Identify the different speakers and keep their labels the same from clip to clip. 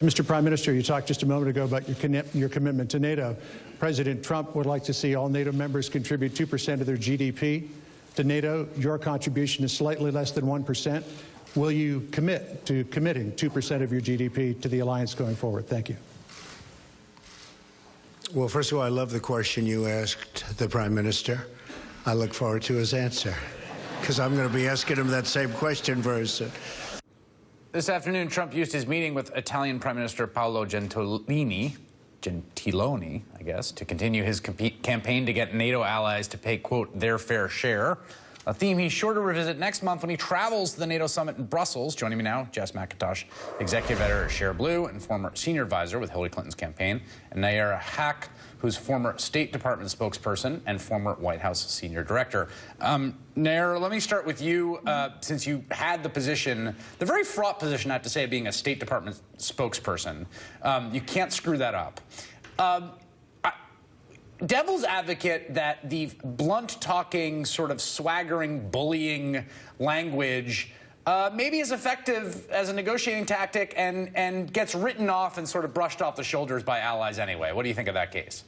Speaker 1: Mr. Prime Minister, you talked just a moment ago about your commitment to NATO. President Trump would like to see all NATO members contribute 2% of their GDP to NATO. Your contribution is slightly less than 1%. Will you commit to committing 2% of your GDP to the alliance going forward? Thank you.
Speaker 2: Well, first of all, I love the question you asked the Prime Minister. I look forward to his answer, because I'm going to be asking him that same question very soon.
Speaker 3: This afternoon, Trump used his meeting with Italian Prime Minister Paolo Gentiloni, I guess, to continue his campaign to get NATO allies to pay, quote, their fair share. A theme he's sure to revisit next month when he travels to the NATO summit in Brussels. Joining me now, Jess McIntosh, executive editor at Share Blue and former senior advisor with Hillary Clinton's campaign, and Nayyera Haq, who's former State Department spokesperson and former White House senior director. Nayyera, let me start with you, since you had the position, the very fraught position, I have to say, of being a State Department spokesperson. You can't screw that up. Devil's advocate that the blunt-talking, sort of swaggering, bullying language maybe is effective as a negotiating tactic and gets written off and sort of brushed off the shoulders by allies anyway. What do you think of that case?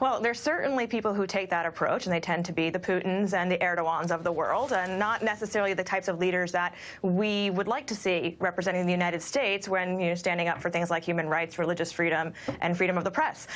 Speaker 4: Well, there's certainly people who take that approach, and they tend to be the Putins and the Erdogans of the world, and not necessarily the types of leaders that we would like to see representing the United States when, standing up for things like human rights, religious freedom, and freedom of the press.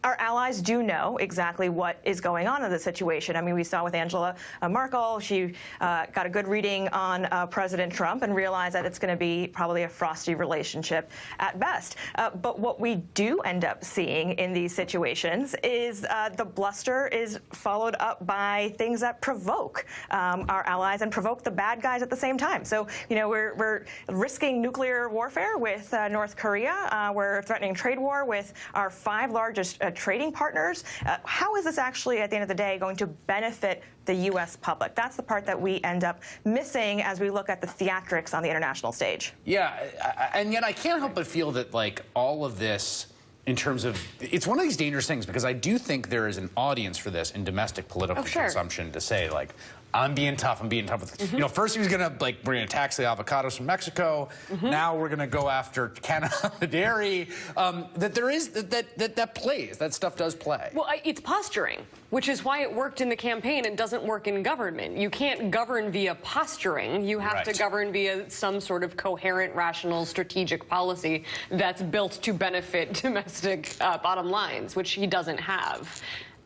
Speaker 4: Our allies do know exactly what is going on in the situation. I mean, we saw with Angela Merkel, she got a good reading on President Trump and realized that it's going to be probably a frosty relationship at best. But what we do end up seeing in these situations is the bluster is followed up by things that provoke our allies and provoke the bad guys at the same time. So, we're risking nuclear warfare with North Korea. We're threatening trade war with our 5 largest trading partners. How is this actually, at the end of the day, going to benefit the U.S. public? That's the part that we end up missing as we look at the theatrics on the international stage.
Speaker 3: Yeah, and yet I can't help but feel that, like, all of this, in terms of, it's one of these dangerous things, because I do think there is an audience for this in domestic political consumption to say, like, I'm being tough with, first he was going to, we're going to tax the avocados from Mexico. Now we're going to go after Canada, the dairy. That there is, that plays, that stuff does play.
Speaker 5: Well, it's posturing, which is why it worked in the campaign and doesn't work in government. You can't govern via posturing. You have to govern via some sort of coherent, rational, strategic policy that's built to benefit domestic bottom lines, which he doesn't have.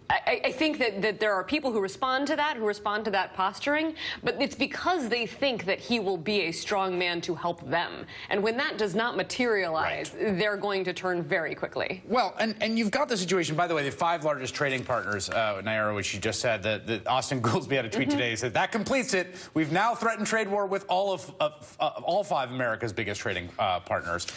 Speaker 5: I think that there are people who respond to that posturing, but it's because they think that he will be a strong man to help them. And when that does not materialize, they're going to turn very quickly.
Speaker 3: Well, and you've got the situation, by the way, the 5 largest trading partners, Nayyera, which you just said, that Austin Goolsbee had a tweet today, said that completes it. We've now threatened trade war with all 5 America's biggest trading partners.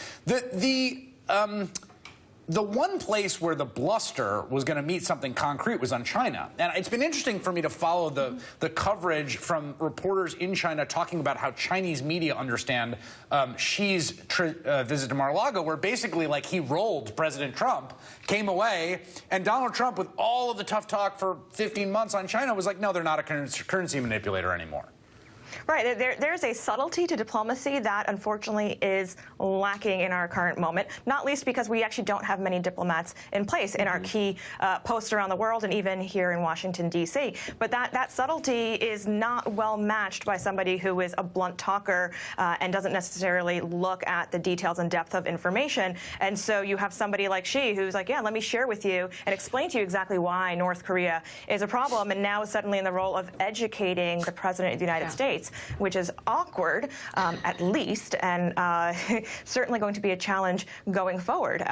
Speaker 3: The one place where the bluster was going to meet something concrete was on China. And it's been interesting for me to follow the coverage from reporters in China talking about how Chinese media understand Xi's visit to Mar-a-Lago, where basically, like, he rolled President Trump, came away, and Donald Trump, with all of the tough talk for 15 months on China, was like, no, they're not a currency manipulator anymore.
Speaker 4: Right. There's a subtlety to diplomacy that, unfortunately, is lacking in our current moment, not least because we actually don't have many diplomats in place in our key posts around the world and even here in Washington, D.C. But that subtlety is not well matched by somebody who is a blunt talker and doesn't necessarily look at the details and depth of information. And so you have somebody like Xi who's like, yeah, let me share with you and explain to you exactly why North Korea is a problem, and now is suddenly in the role of educating the President of the United States, which is awkward, at least, and certainly going to be a challenge going forward.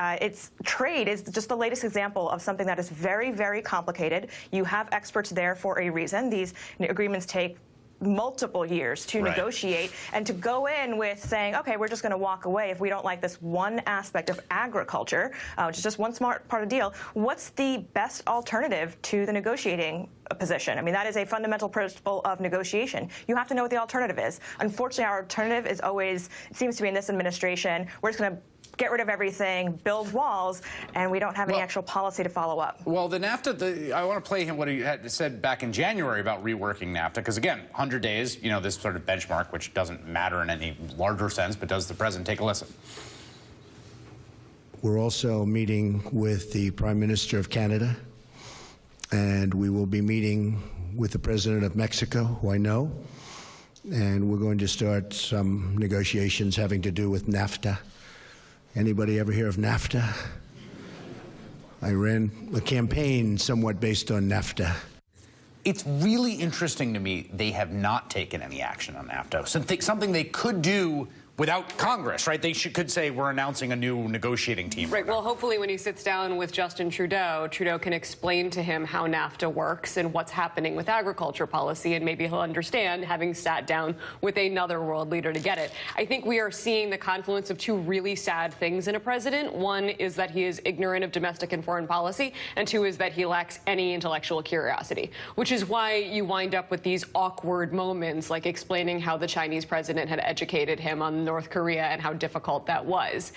Speaker 4: Trade is just the latest example of something that is very, very complicated. You have experts there for a reason. These agreements take multiple years to negotiate, and to go in with saying, okay, we're just going to walk away if we don't like this one aspect of agriculture, which is just one smart part of the deal. What's the best alternative to the negotiating position? I mean, that is a fundamental principle of negotiation. You have to know what the alternative is. Unfortunately, our alternative is always, it seems to be in this administration, we're just going to get rid of everything, build walls, and we don't have any actual policy to follow up.
Speaker 3: Well, the NAFTA, I want to play him what he had said back in January about reworking NAFTA, because again, 100 days, this sort of benchmark, which doesn't matter in any larger sense, but does the president take a listen?
Speaker 2: We're also meeting with the Prime Minister of Canada, and we will be meeting with the President of Mexico, who I know, and we're going to start some negotiations having to do with NAFTA. Anybody ever hear of NAFTA? I ran a campaign somewhat based on NAFTA.
Speaker 3: It's really interesting to me they have not taken any action on NAFTA. Something they could do without Congress, right? They could say, we're announcing a new negotiating team.
Speaker 5: Right. Well, hopefully when he sits down with Justin Trudeau, Trudeau can explain to him how NAFTA works and what's happening with agriculture policy, and maybe he'll understand, having sat down with another world leader to get it. I think we are seeing the confluence of two really sad things in a president. One is that he is ignorant of domestic and foreign policy, and two is that he lacks any intellectual curiosity, which is why you wind up with these awkward moments, like explaining how the Chinese president had educated him on North Korea and how difficult that was.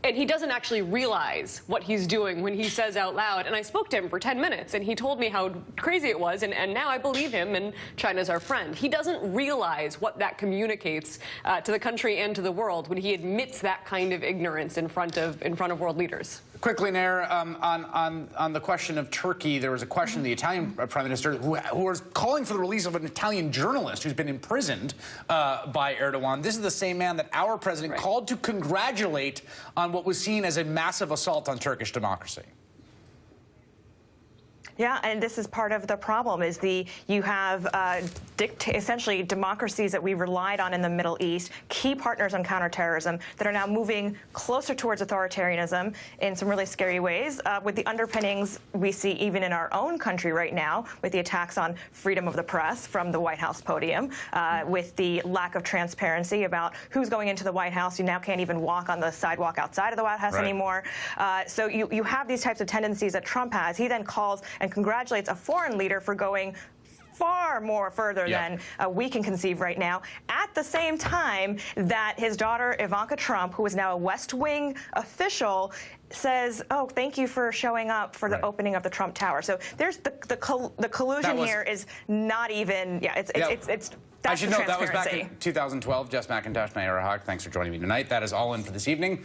Speaker 5: And he doesn't actually realize what he's doing when he says out loud, and I spoke to him for 10 minutes, and he told me how crazy it was, and now I believe him, and China's our friend. He doesn't realize what that communicates to the country and to the world when he admits that kind of ignorance in front of world leaders.
Speaker 3: Quickly, Nayyera, on the question of Turkey, there was a question of the Italian Prime Minister who was calling for the release of an Italian journalist who's been imprisoned by Erdogan. This is the same man that our president called to congratulate on what was seen as a massive assault on Turkish democracy.
Speaker 4: Yeah, and this is part of the problem, is you have essentially democracies that we relied on in the Middle East, key partners on counterterrorism, that are now moving closer towards authoritarianism in some really scary ways, with the underpinnings we see even in our own country right now, with the attacks on freedom of the press from the White House podium, with the lack of transparency about who's going into the White House. You now can't even walk on the sidewalk outside of the White House anymore. So you have these types of tendencies that Trump has. He then calls and congratulates a foreign leader for going far more further than we can conceive right now, at the same time that his daughter Ivanka Trump, who is now a West Wing official, says, oh, thank you for showing up for the opening of the Trump Tower. So there's the collusion here is not even, it's
Speaker 3: I should note that was back in 2012. Jess McIntosh, Nayyera Haq, thanks for joining me tonight. That is all in for this evening.